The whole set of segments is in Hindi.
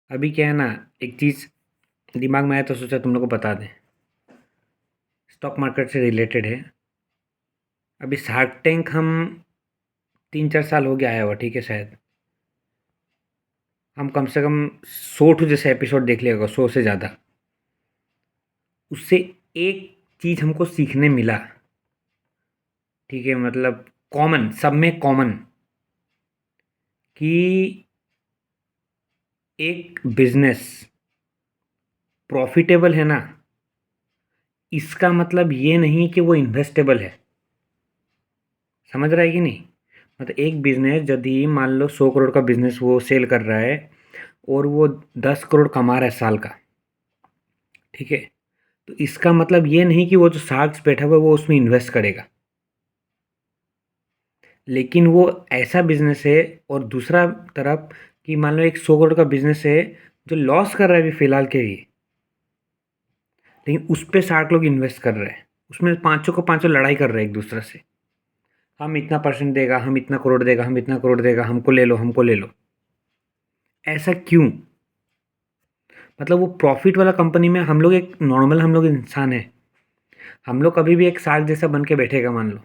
अभी क्या है ना, एक चीज़ दिमाग में आया तो सोचा तुम लोग को बता दें। स्टॉक मार्केट से रिलेटेड है। अभी शार्क टैंक हम 3-4 साल हो गया आया हुआ, ठीक है शायद। हम कम से कम 100 जैसे एपिसोड देख लिया होगा, 100 से ज़्यादा। उससे एक चीज़ हमको सीखने मिला, ठीक है, मतलब कॉमन, सब में कॉमन, कि एक बिजनेस प्रॉफिटेबल है ना, इसका मतलब ये नहीं कि वो इन्वेस्टेबल है। समझ रहा है कि नहीं? मतलब एक बिजनेस यदि मान लो 100 करोड़ का बिजनेस वो सेल कर रहा है और वो 10 करोड़ कमा रहा है साल का, ठीक है, तो इसका मतलब ये नहीं कि वो जो शार्क्स बैठा हुआ है वो उसमें इन्वेस्ट करेगा। लेकिन वो ऐसा बिजनेस है, और दूसरा तरफ कि मान लो एक 100 करोड़ का बिजनेस है जो लॉस कर रहा है अभी फिलहाल के लिए, लेकिन उस पे 60 लोग इन्वेस्ट कर रहे हैं। उसमें पाँचों को पाँचों लड़ाई कर रहे हैं एक दूसरे से। हम इतना परसेंट देगा, हम इतना करोड़ देगा, हम इतना करोड़ देगा, हमको ले लो, हमको ले लो। ऐसा क्यों? मतलब वो प्रॉफिट वाला कंपनी में हम लोग एक नॉर्मल, हम लोग इंसान है। हम लोग कभी भी एक शार्क जैसा बन के बैठेगा मान लो,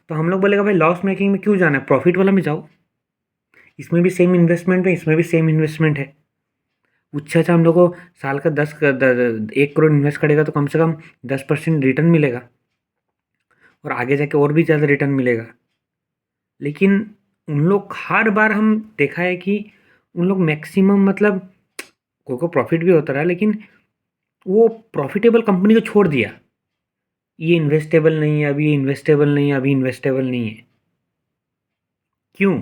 तो हम लोग बोलेगा भाई लॉस मेकिंग में क्यों जाना है, प्रॉफिट वाला में जाओ। इसमें भी सेम इन्वेस्टमेंट है, इसमें भी सेम इन्वेस्टमेंट है। उससे अच्छा हम लोग को साल का 1 करोड़ इन्वेस्ट करेगा तो कम से कम 10% रिटर्न मिलेगा, और आगे जाके और भी ज़्यादा रिटर्न मिलेगा। लेकिन उन लोग हर बार हम देखा है कि उन लोग मैक्सिमम, मतलब कोई को प्रॉफिट भी होता रहा, लेकिन वो प्रॉफिटेबल कंपनी को छोड़ दिया। ये इन्वेस्टेबल नहीं है, अभी ये इन्वेस्टेबल नहीं है, अभी इन्वेस्टेबल नहीं है। क्यों?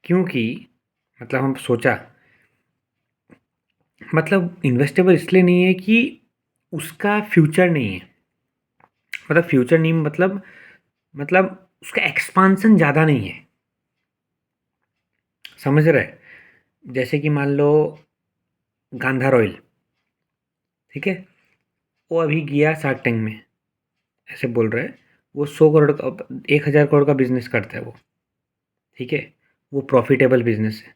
क्योंकि मतलब हम सोचा, मतलब इन्वेस्टेबल इसलिए नहीं है कि उसका फ्यूचर नहीं है। मतलब फ्यूचर नहीं, मतलब उसका एक्सपांसन ज़्यादा नहीं है। समझ रहे? जैसे कि मान लो गांधार ऑयल, ठीक है, वो अभी गया शार्क टैंक में, ऐसे बोल रहे हैं। वो 100 करोड़ का, 1000 करोड़ का बिजनेस करता है वो, ठीक है। वो प्रॉफिटेबल बिजनेस है,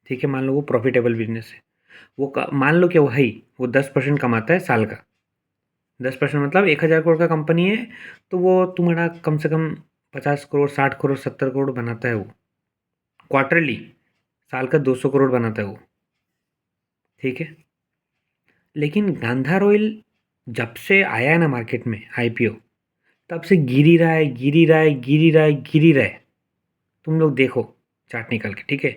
ठीक है, मान लो वो प्रॉफिटेबल बिजनेस है। मान लो कि वो 10% कमाता है साल का। 10% मतलब 1000 करोड़ का कंपनी है, तो वो तुम्हारा कम से कम 50 करोड़, 60 करोड़, 70 करोड़ बनाता है वो क्वार्टरली। साल का 200 करोड़ बनाता है वो, ठीक है। लेकिन गांधार ऑयल जब से आया है ना मार्केट में, आईपीओ, तब से गिर ही रहा है, गिर ही रहा है, गिर ही रहा है, गिर ही रहा है। तुम लोग देखो चार्ट निकाल के, ठीक है।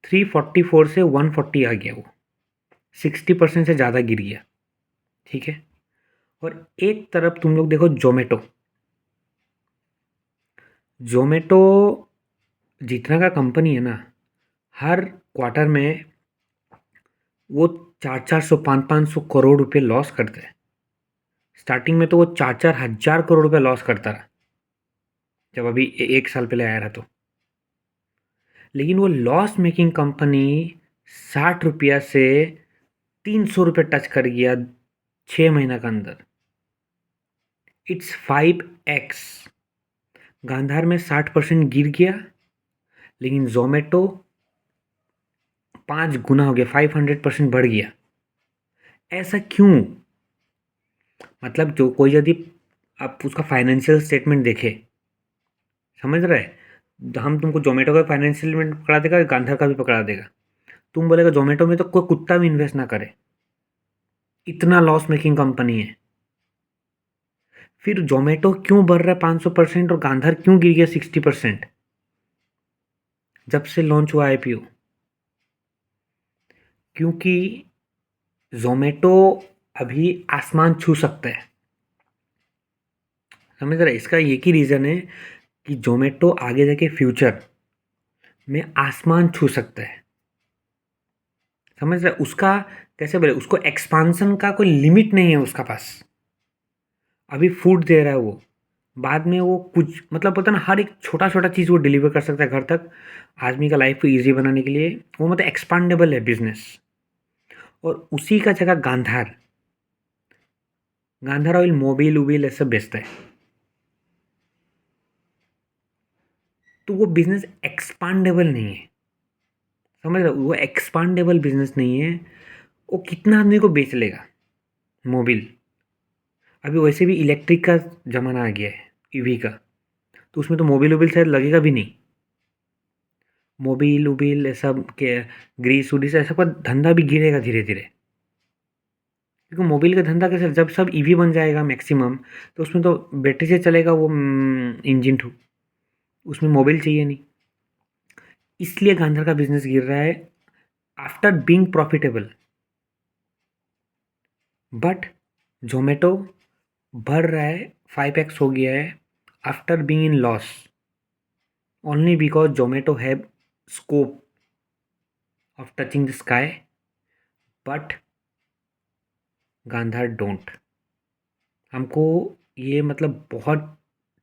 344 से 140 आ गया वो, 60% से ज़्यादा गिर गया, ठीक है। और एक तरफ तुम लोग देखो जोमेटो। जोमेटो जितना का कंपनी है ना, हर क्वार्टर में वो 400-500 करोड़ रुपए लॉस करते हैं। स्टार्टिंग में तो वो 4-4 हज़ार करोड़ रुपए लॉस करता रहा, जब अभी एक साल पहले आया रहा तो। लेकिन वो लॉस मेकिंग कंपनी 60 रुपया से 300 रुपये टच कर गया 6 महीना के अंदर। It's 5x। गांधार में 60% गिर गया, लेकिन जोमेटो 5 गुना हो गया, 500% बढ़ गया। ऐसा क्यों? मतलब जो कोई यदि आप उसका फाइनेंशियल स्टेटमेंट देखे, समझ रहे हैं, हम तुमको जोमेटो का फाइनेंशियल स्टेटमेंट पकड़ा देगा, गांधार का भी पकड़ा देगा। तुम बोलेगा जोमेटो में तो कोई कुत्ता भी इन्वेस्ट ना करे, इतना लॉस मेकिंग कंपनी है। फिर जोमेटो क्यों बढ़ रहा है 500% और गांधार क्यों गिर गया 60% जब से लॉन्च हुआ आईपीओ? क्योंकि जोमेटो अभी आसमान छू सकता है। समझ रहे? इसका एक ही रीज़न है कि जोमेटो आगे जाके फ्यूचर में आसमान छू सकता है। समझ रहे? उसका कैसे बोले, उसको एक्सपांसन का कोई लिमिट नहीं है उसका पास। अभी फूड दे रहा है वो, बाद में वो कुछ, मतलब पता ना, हर एक छोटा छोटा चीज़ वो डिलीवर कर सकता है घर तक, आदमी का लाइफ को ईजी बनाने के लिए। वो मतलब एक्सपांडेबल है बिजनेस। और उसी का जगह गांधार, गांधार ऑयल मोबिल उबिल ऐसे बेचता है, तो वो बिजनेस एक्सपांडेबल नहीं है। समझ रहे हो? वो एक्सपांडेबल बिजनेस नहीं है। वो कितना आदमी को बेच लेगा मोबिल। अभी वैसे भी इलेक्ट्रिक का ज़माना आ गया है, ईवी का, तो उसमें तो मोबिल वोबिल शायद लगेगा भी नहीं। मोबिल वोबिल ये सब के ग्रीस व्रीस ऐसा का धंधा भी गिरेगा धीरे धीरे, क्योंकि मोबिल का धंधा कैसे, जब सब ईवी बन जाएगा मैक्सिमम, तो उसमें तो बैटरी से चलेगा वो इंजन टू, उसमें मोबिल चाहिए नहीं। इसलिए गांधर का बिजनेस गिर रहा है after being profitable. But Zomato बढ़ रहा है, 5x हो गया है after being in loss, only because Zomato have scope of touching the sky, but Gandhar don't. हमको ये मतलब बहुत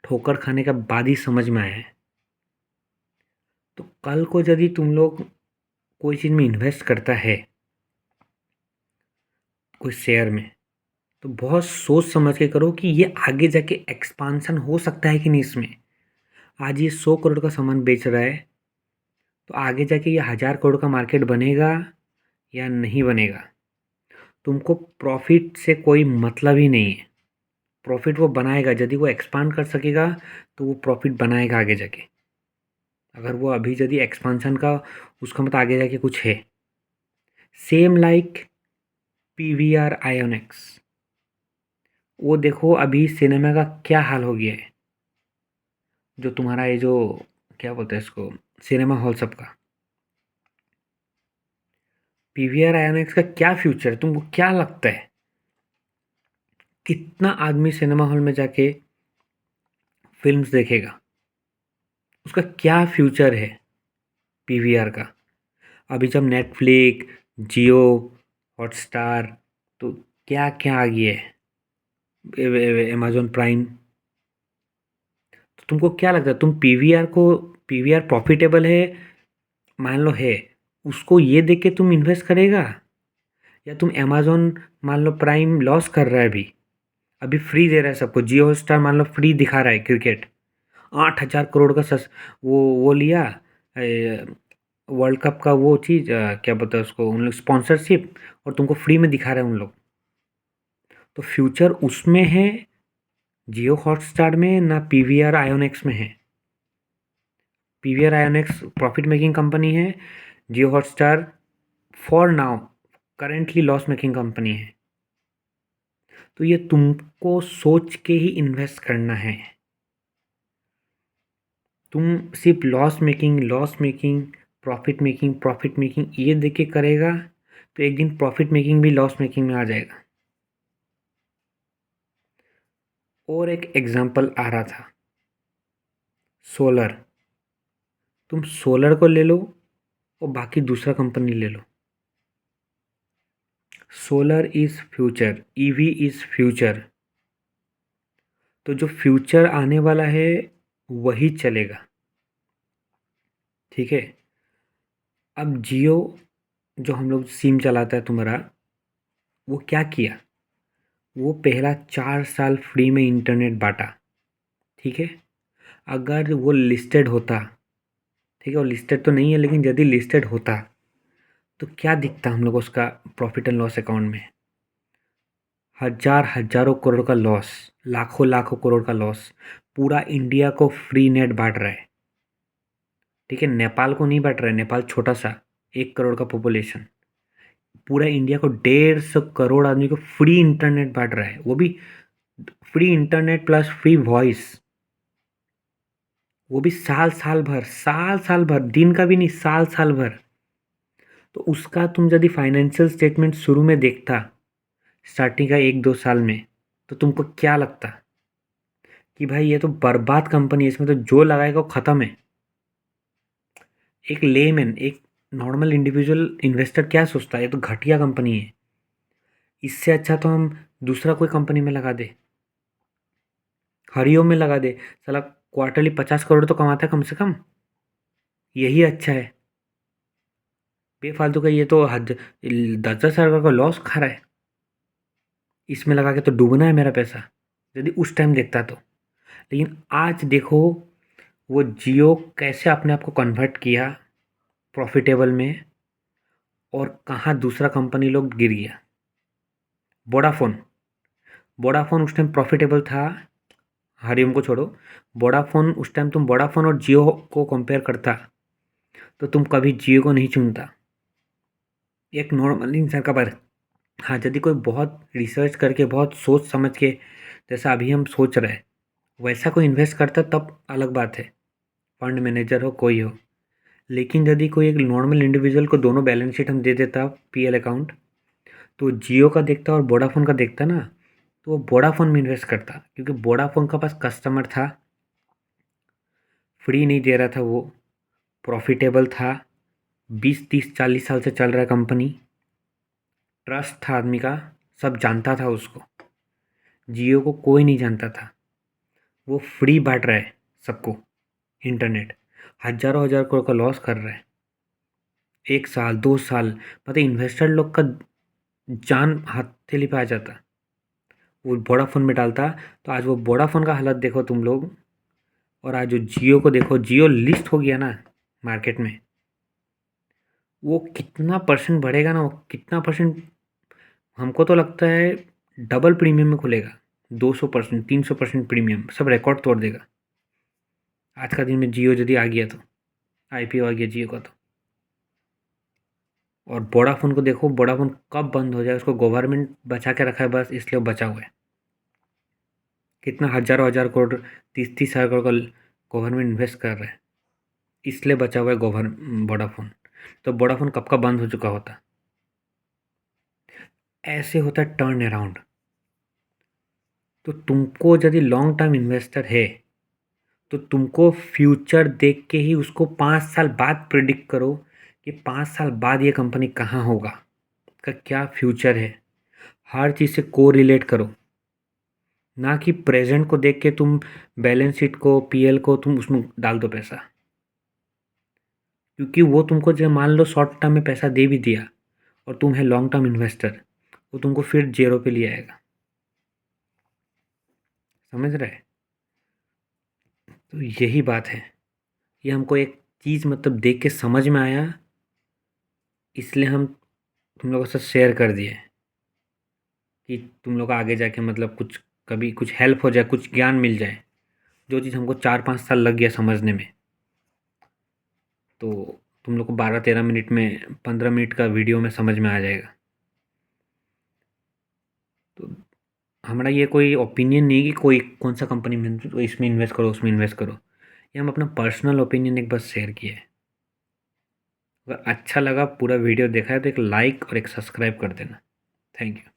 ठोकर खाने का बाद ही समझ में आया है। तो कल को यदि तुम लोग कोई चीज़ में इन्वेस्ट करता है, कोई शेयर में, तो बहुत सोच समझ के करो कि ये आगे जाके एक्सपांसन हो सकता है कि नहीं इसमें। आज ये 100 करोड़ का सामान बेच रहा है, तो आगे जाके ये 1000 करोड़ का मार्केट बनेगा या नहीं बनेगा। तुमको प्रॉफिट से कोई मतलब ही नहीं है। प्रॉफिट वो बनाएगा, यदि वो एक्सपांड कर सकेगा तो वो प्रॉफिट बनाएगा आगे जाके। अगर वो अभी यदि एक्सपांसन का, उसका मतलब आगे जाके कुछ है। सेम लाइक पीवीआर आयोनिक्स, वो देखो अभी सिनेमा का क्या हाल हो गया है। जो तुम्हारा ये जो क्या बोलते हैं इसको, सिनेमा हॉल सबका, पीवीआर आयोनिक्स का क्या फ्यूचर है, तुमको क्या लगता है? कितना आदमी सिनेमा हॉल में जाके फिल्म्स देखेगा? उसका क्या फ्यूचर है पीवीआर का? अभी जब नेटफ्लिक्स, जियो हॉटस्टार, तो क्या क्या आ गया है, अमेजोन प्राइम, तो तुमको क्या लगता है, तुम पीवीआर को, पीवीआर प्रॉफिटेबल है मान लो है, उसको ये देख के तुम इन्वेस्ट करेगा? या तुम अमेजोन मान लो प्राइम लॉस कर रहा है अभी, अभी फ्री दे रहा है सबको, जियो हॉटस्टार मान लो फ्री दिखा रहा है क्रिकेट, 8,000 करोड़ का वो लिया वर्ल्ड कप का वो चीज़, क्या बोलते हैं उसको उन लोग, स्पॉन्सरशिप, और तुमको फ्री में दिखा रहे हैं उन लोग। तो फ्यूचर उसमें है जियो हॉटस्टार में, ना पीवीआर आयोनिक्स में है। PVR Inox profit making company है, Jio Hotstar for now currently loss making company है। तो ये तुमको सोच के ही इन्वेस्ट करना है। तुम सिर्फ लॉस मेकिंग, प्रॉफिट मेकिंग ये देख के करेगा, तो एक दिन प्रॉफिट मेकिंग भी लॉस मेकिंग में आ जाएगा। और एक एग्जांपल आ रहा था, सोलर। तुम सोलर को ले लो और बाकी दूसरा कंपनी ले लो, solar is future, EV is future. तो जो फ्यूचर आने वाला है वही चलेगा, ठीक है? अब जियो जो हम लोग सिम चलाता है तुम्हारा, वो क्या किया, वो पहला 4 साल फ्री में इंटरनेट बांटा, ठीक है? अगर वो लिस्टेड होता, ठीक है, वो लिस्टेड तो नहीं है, लेकिन यदि लिस्टेड होता तो क्या दिखता हम लोग उसका प्रॉफिट एंड लॉस अकाउंट में? हज़ारों करोड़ का लॉस, लाखों लाखों करोड़ का लॉस। पूरा इंडिया को फ्री नेट बांट रहा है, ठीक है? नेपाल को नहीं बांट रहा है, नेपाल छोटा सा, 1 करोड़ का पॉपुलेशन। पूरा इंडिया को 150 करोड़ आदमी को फ्री इंटरनेट बांट रहा है, वो भी free internet plus free voice, वो भी साल साल भर, साल साल भर, दिन का भी नहीं, साल साल भर। तो उसका तुम यदि फाइनेंशियल स्टेटमेंट शुरू में देखता, स्टार्टिंग का 1-2 साल में, तो तुमको क्या लगता कि भाई ये तो बर्बाद कंपनी है, इसमें तो जो लगाएगा वो ख़त्म है। एक लेमैन, एक नॉर्मल इंडिविजुअल इन्वेस्टर क्या सोचता है, ये तो घटिया कंपनी है, इससे अच्छा तो हम दूसरा कोई कंपनी में लगा दे, हरिओम में लगा दे, साला क्वार्टरली 50 करोड़ तो कमाता है कम से कम, यही अच्छा है। बेफालतू का ये तो हद 10-10 हज़ार का लॉस खा रहा है, इसमें लगा के तो डूबना है मेरा पैसा, यदि उस टाइम देखता तो। लेकिन आज देखो वो जियो कैसे अपने आप को कन्वर्ट किया प्रॉफिटेबल में, और कहाँ दूसरा कंपनी लोग गिर गया। वोडाफोन वोडाफोन उस टाइम प्रॉफिटेबल था। हरिओम को छोड़ो, वोडाफोन उस टाइम तुम वोडाफोन और जियो को कंपेयर करता तो तुम कभी जियो को नहीं चुनता एक नॉर्मल इंसान का। पर हाँ, यदि कोई बहुत रिसर्च करके बहुत सोच समझ के, जैसा अभी हम सोच रहे हैं, वैसा कोई इन्वेस्ट करता तब अलग बात है, फंड मैनेजर हो कोई हो। लेकिन यदि कोई एक नॉर्मल इंडिविजुअल को दोनों बैलेंस शीट हम दे देता, पीएल अकाउंट, तो जियो का देखता और वोडाफोन का देखता ना, तो वो वोडाफोन में इन्वेस्ट करता, क्योंकि वोडाफोन का पास कस्टमर था, फ्री नहीं दे रहा था वो, प्रॉफिटेबल था, 20 30 40 साल से चल रहा है कंपनी, ट्रस्ट था आदमी का, सब जानता था उसको। जियो को कोई नहीं जानता था, वो फ्री बांट रहा है सबको इंटरनेट, हज़ारों हज़ार करोड़ का लॉस कर रहा है, 1 साल 2 साल, मतलब इन्वेस्टर लोग का जान हथेली पे आ जाता, वो वोडाफोन में डालता। तो आज वो वोडाफोन का हालत देखो तुम लोग, और आज जो जियो को देखो, जियो लिस्ट हो गया ना मार्केट में, वो कितना परसेंट बढ़ेगा ना, वो कितना परसेंट, हमको तो लगता है डबल प्रीमियम में खुलेगा, 200% 300% प्रीमियम, सब रिकॉर्ड तोड़ देगा आज का दिन में जियो यदि आ गया तो, आईपीओ आ गया जियो का तो। और वोडाफोन को देखो, वोडाफोन कब बंद हो जाए, उसको गवर्नमेंट बचा के रखा है बस, इसलिए वो बचा हुआ है। कितना हज़ारों हज़ार करोड़, 30 30 हज़ार करोड़ का गवर्नमेंट इन्वेस्ट कर रहा है, इसलिए बचा हुआ है वोडाफोन। तो वोडाफोन कब का बंद हो चुका होता। ऐसे होता है टर्न अराउंड। तो तुमको यदि लॉन्ग टर्म इन्वेस्टर है, तो तुमको फ्यूचर देख के ही उसको 5 साल बाद प्रिडिक्ट करो कि 5 साल बाद ये कंपनी कहाँ होगा, का क्या फ्यूचर है, हर चीज़ से को रिलेट करो, ना कि प्रेजेंट को देख के तुम बैलेंस शीट को, पीएल को तुम उसमें डाल दो पैसा, क्योंकि वो तुमको जब मान लो शॉर्ट टर्म में पैसा दे भी दिया और तुम है लॉन्ग टर्म इन्वेस्टर, वो तुमको फिर जेरो पे ले आएगा। समझ रहे। तो यही बात है, ये हमको एक चीज़ मतलब देख के समझ में आया, इसलिए हम तुम लोगों से शेयर कर दिए कि तुम लोग आगे जाके मतलब कुछ कभी कुछ हेल्प हो जाए, कुछ ज्ञान मिल जाए, जो चीज़ हमको 4 5 साल लग गया समझने में, तो तुम लोग को 12 13 मिनट में, 15 मिनट का वीडियो में समझ में आ जाएगा। तो हमारा ये कोई ओपिनियन नहीं कि कोई कौन सा कंपनी में तो इसमें इन्वेस्ट करो उसमें इन्वेस्ट करो, ये हम अपना पर्सनल ओपिनियन एक बस शेयर किए है। अगर अच्छा लगा, पूरा वीडियो देखा है तो एक लाइक और एक सब्सक्राइब कर देना। Thank you.